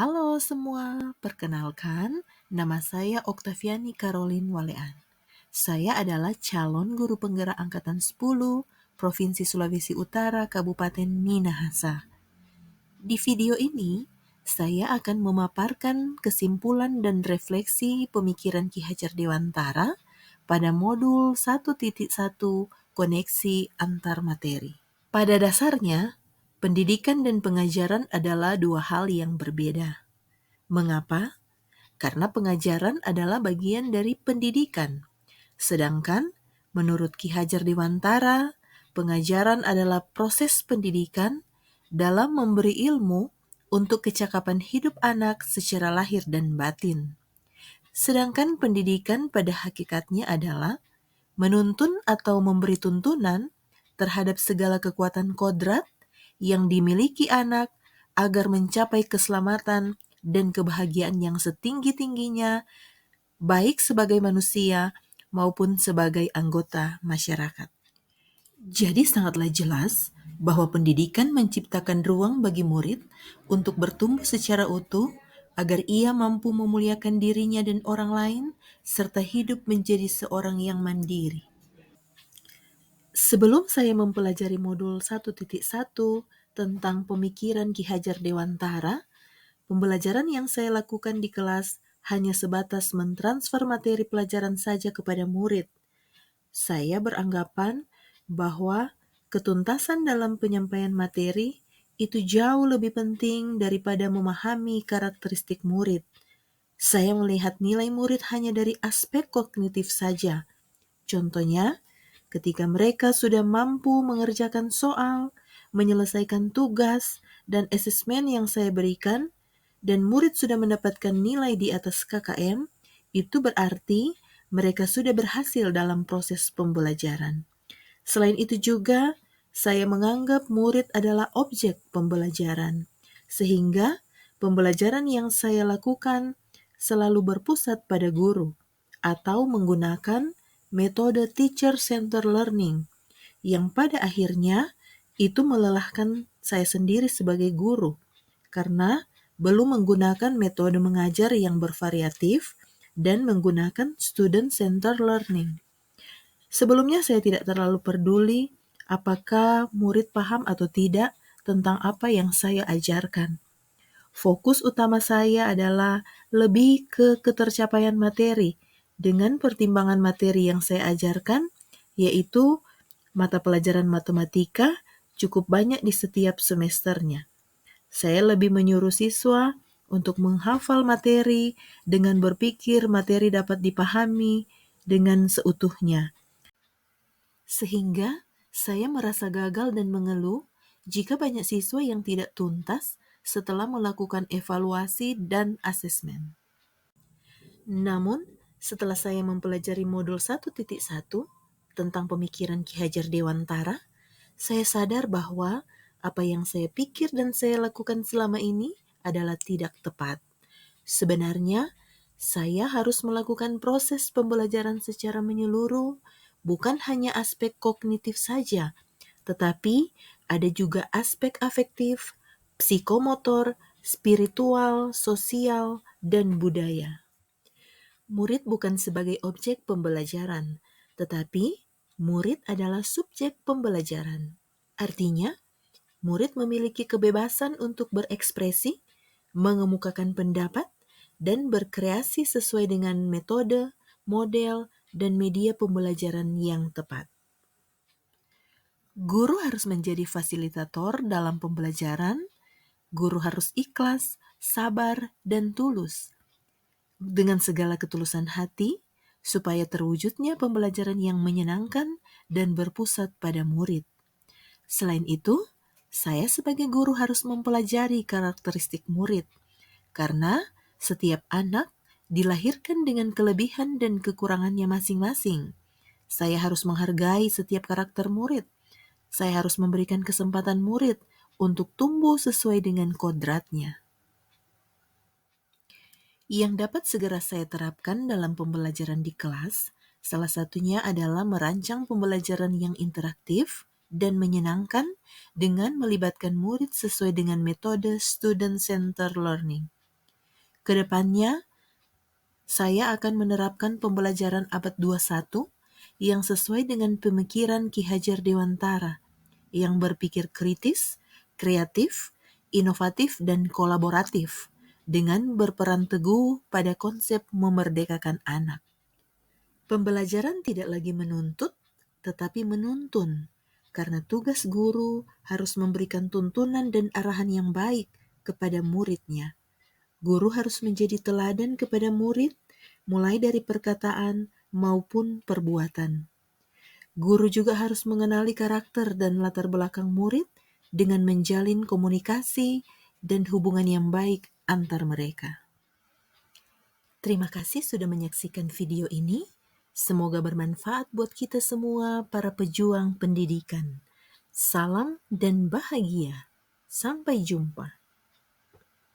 Halo semua, perkenalkan, nama saya Oktaviani Caroline Walean. Saya adalah calon guru penggerak Angkatan 10, Provinsi Sulawesi Utara, Kabupaten Minahasa. Di video ini, saya akan memaparkan kesimpulan dan refleksi pemikiran Ki Hajar Dewantara pada modul 1.1 koneksi antar materi. Pada dasarnya, pendidikan dan pengajaran adalah dua hal yang berbeda. Mengapa? Karena pengajaran adalah bagian dari pendidikan. Sedangkan menurut Ki Hajar Dewantara, pengajaran adalah proses pendidikan dalam memberi ilmu untuk kecakapan hidup anak secara lahir dan batin. Sedangkan pendidikan pada hakikatnya adalah menuntun atau memberi tuntunan terhadap segala kekuatan kodrat yang dimiliki anak agar mencapai keselamatan dan kebahagiaan yang setinggi-tingginya, baik sebagai manusia maupun sebagai anggota masyarakat. Jadi sangatlah jelas bahwa pendidikan menciptakan ruang bagi murid untuk bertumbuh secara utuh agar ia mampu memuliakan dirinya dan orang lain serta hidup menjadi seorang yang mandiri. Sebelum saya mempelajari modul 1.1 tentang pemikiran Ki Hajar Dewantara, pembelajaran yang saya lakukan di kelas hanya sebatas mentransfer materi pelajaran saja kepada murid. Saya beranggapan bahwa ketuntasan dalam penyampaian materi itu jauh lebih penting daripada memahami karakteristik murid. Saya melihat nilai murid hanya dari aspek kognitif saja. Contohnya, ketika mereka sudah mampu mengerjakan soal, menyelesaikan tugas, dan asesmen yang saya berikan, dan murid sudah mendapatkan nilai di atas KKM, itu berarti mereka sudah berhasil dalam proses pembelajaran. Selain itu juga, saya menganggap murid adalah objek pembelajaran, sehingga pembelajaran yang saya lakukan selalu berpusat pada guru, atau menggunakan metode teacher-centered learning, yang pada akhirnya itu melelahkan saya sendiri sebagai guru, karena belum menggunakan metode mengajar yang bervariatif dan menggunakan student-centered learning. Sebelumnya saya tidak terlalu peduli apakah murid paham atau tidak tentang apa yang saya ajarkan. Fokus utama saya adalah lebih ke ketercapaian materi dengan pertimbangan materi yang saya ajarkan, yaitu mata pelajaran matematika cukup banyak di setiap semesternya. Saya lebih menyuruh siswa untuk menghafal materi dengan berpikir materi dapat dipahami dengan seutuhnya. Sehingga saya merasa gagal dan mengeluh jika banyak siswa yang tidak tuntas setelah melakukan evaluasi dan asesmen. Namun, setelah saya mempelajari modul 1.1 tentang pemikiran Ki Hajar Dewantara, saya sadar bahwa apa yang saya pikir dan saya lakukan selama ini adalah tidak tepat. Sebenarnya, saya harus melakukan proses pembelajaran secara menyeluruh, bukan hanya aspek kognitif saja, tetapi ada juga aspek afektif, psikomotor, spiritual, sosial, dan budaya. Murid bukan sebagai objek pembelajaran, tetapi murid adalah subjek pembelajaran. Artinya, murid memiliki kebebasan untuk berekspresi, mengemukakan pendapat, dan berkreasi sesuai dengan metode, model, dan media pembelajaran yang tepat. Guru harus menjadi fasilitator dalam pembelajaran. Guru harus ikhlas, sabar, dan tulus dengan segala ketulusan hati, supaya terwujudnya pembelajaran yang menyenangkan dan berpusat pada murid. Selain itu, saya sebagai guru harus mempelajari karakteristik murid, karena setiap anak dilahirkan dengan kelebihan dan kekurangannya masing-masing. Saya harus menghargai setiap karakter murid. Saya harus memberikan kesempatan murid untuk tumbuh sesuai dengan kodratnya. Yang dapat segera saya terapkan dalam pembelajaran di kelas, salah satunya adalah merancang pembelajaran yang interaktif dan menyenangkan dengan melibatkan murid sesuai dengan metode student-centered learning. Kedepannya, saya akan menerapkan pembelajaran abad 21 yang sesuai dengan pemikiran Ki Hajar Dewantara, yang berpikir kritis, kreatif, inovatif, dan kolaboratif, dengan berperan teguh pada konsep memerdekakan anak. Pembelajaran tidak lagi menuntut, tetapi menuntun, karena tugas guru harus memberikan tuntunan dan arahan yang baik kepada muridnya. Guru harus menjadi teladan kepada murid, mulai dari perkataan maupun perbuatan. Guru juga harus mengenali karakter dan latar belakang murid dengan menjalin komunikasi dan hubungan yang baik antar mereka. Terima kasih sudah menyaksikan video ini. Semoga bermanfaat buat kita semua, para pejuang pendidikan. Salam dan bahagia. Sampai jumpa.